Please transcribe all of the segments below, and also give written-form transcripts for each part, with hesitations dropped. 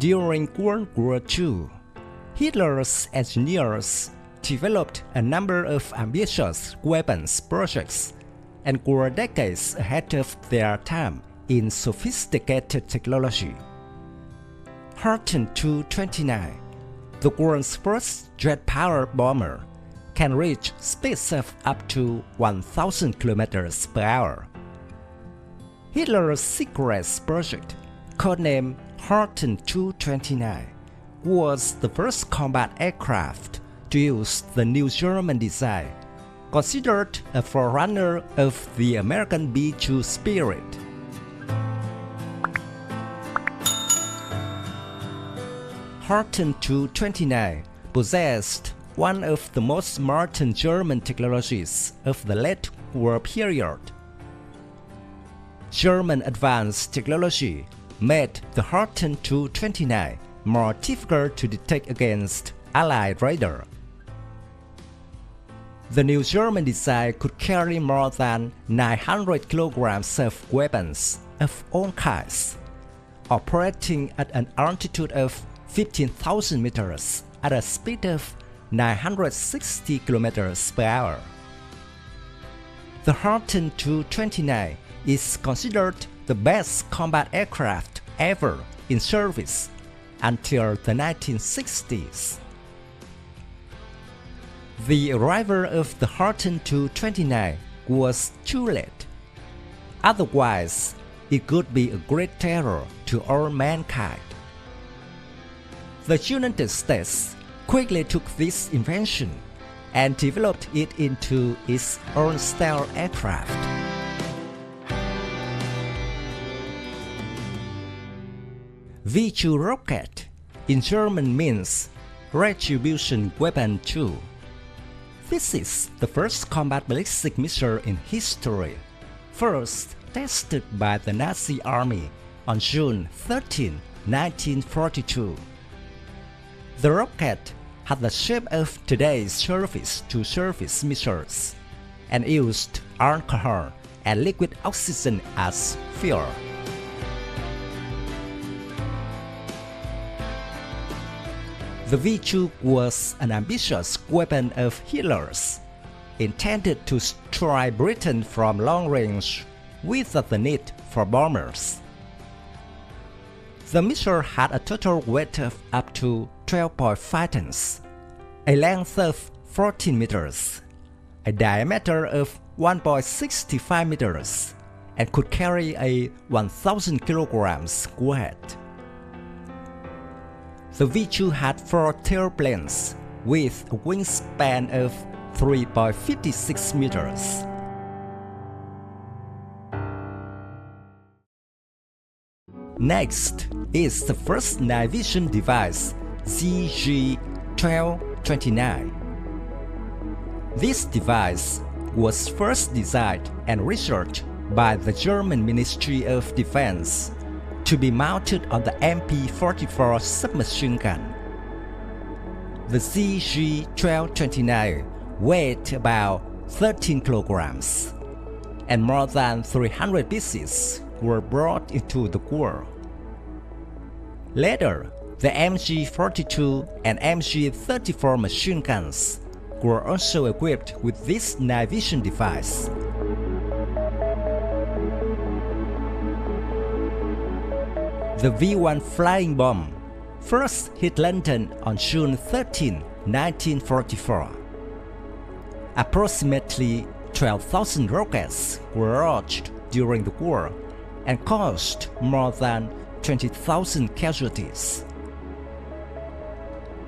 During World War II, Hitler's engineers developed a number of ambitious weapons projects and were decades ahead of their time in sophisticated technology. Horten 229, the world's first jet-powered bomber, can reach speeds of up to 1,000 km per hour. Hitler's secret project, codenamed Horten 229, was the first combat aircraft to use the new German design, considered a forerunner of the American B-2 Spirit. Horten 229 possessed one of the most modern German technologies of the late war period. German advanced technology made the Horten 229 more difficult to detect against Allied radar. The new German design could carry more than 900 kilograms of weapons of all kinds, operating at an altitude of 15,000 meters at a speed of 960 kilometers per hour. The Horten 229 is considered the best combat aircraft ever in service until the 1960s. The arrival of the Horten 229 was too late. Otherwise, it could be a great terror to all mankind. The United States quickly took this invention and developed it into its own style aircraft. V2 rocket in German means Retribution Weapon 2. This is the first combat ballistic missile in history, first tested by the Nazi Army on June 13, 1942. The rocket had the shape of today's surface-to-surface missiles and used alcohol and liquid oxygen as fuel. The V2 was an ambitious weapon of Hitler's, intended to strike Britain from long range without the need for bombers. The missile had a total weight of up to 12.5 tons, a length of 14 meters, a diameter of 1.65 meters, and could carry a 1,000 kilograms warhead. The V2 had 4 tailplanes with a wingspan of 3.56 meters. Next is the first night vision device, ZG-1229. This device was first designed and researched by the German Ministry of Defense to be mounted on the MP-44 submachine gun. The ZG-1229 weighed about 13 kilograms, and more than 300 pieces were brought into the war. Later, the MG-42 and MG-34 machine guns were also equipped with this night vision device. The V-1 flying bomb first hit London on June 13, 1944. Approximately 12,000 rockets were launched during the war and caused more than 20,000 casualties.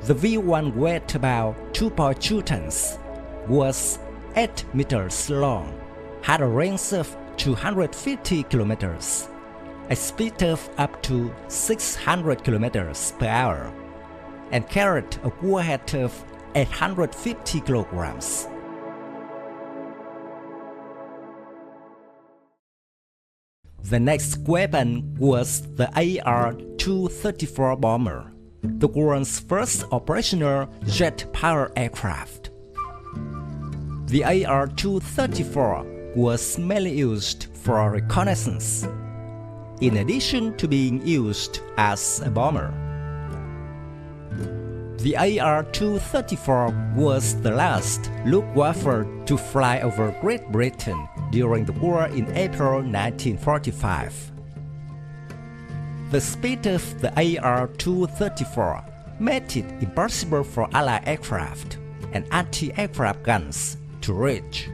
The V-1 weighed about 2.2 tons, was 8 meters long, had a range of 250 kilometers, a speed of up to 600 kilometers per hour, and carried a warhead of 850 kilograms. The next weapon was the AR-234 bomber, the world's first operational jet-powered aircraft. The AR-234 was mainly used for reconnaissance, in addition to being used as a bomber. The AR-234 was the last Luftwaffe to fly over Great Britain during the war in April 1945. The speed of the AR-234 made it impossible for Allied aircraft and anti-aircraft guns to reach.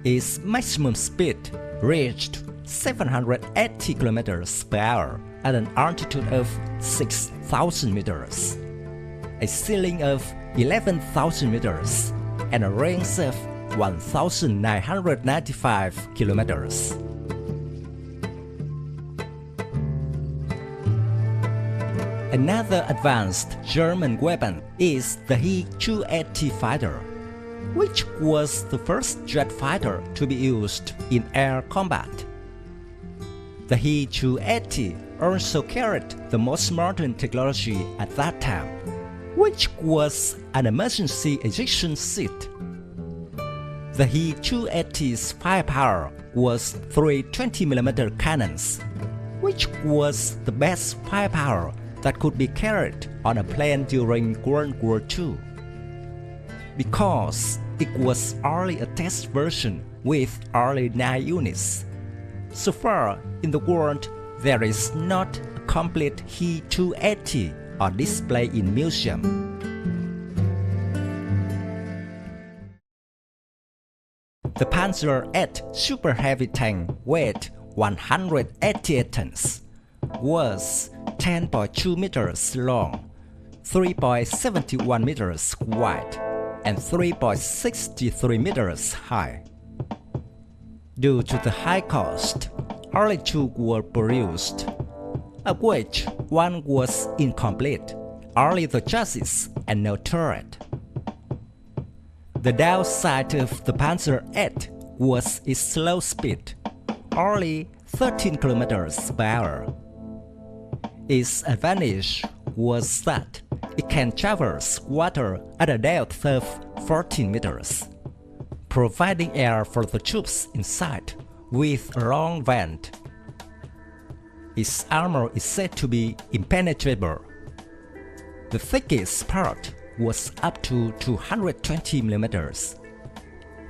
Its maximum speed reached 780 km per hour at an altitude of 6,000 meters, a ceiling of 11,000 meters, and a range of 1,995 kilometers. Another advanced German weapon is the He-280 fighter, which was the first jet fighter to be used in air combat. The He-280 also carried the most modern technology at that time, which was an emergency ejection seat. The He-280's firepower was 3 20mm cannons, which was the best firepower that could be carried on a plane during World War II. Because it was only a test version with only 9 units. So far in the world, there is not a complete He-280 on display in museum. The Panzer VIII Super Heavy tank weighed 188 tons, was 10.2 meters long, 3.71 meters wide, and 3.63 meters high. Due to the high cost, only 2 were produced, of which one was incomplete, only the chassis and no turret. The downside of the Panzer VIII was its slow speed, only 13 km per hour. Its advantage was that it can traverse water at a depth of 14 meters, providing air for the troops inside with a long vent. Its armor is said to be impenetrable. The thickest part was up to 220 millimeters.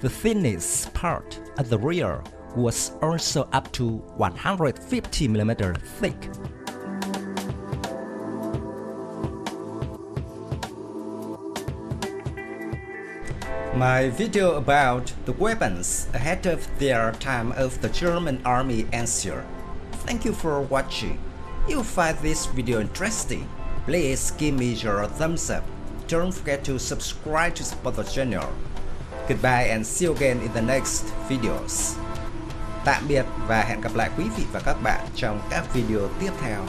The thinnest part at the rear was also up to 150 millimeters thick. My video about the weapons ahead of their time of the German army ends here. Thank you for watching. If you find this video interesting, please give me your thumbs up. Don't forget to subscribe to support the channel. Goodbye and see you again in the next videos. Tạm biệt và hẹn gặp lại quý vị và các bạn trong các video tiếp theo.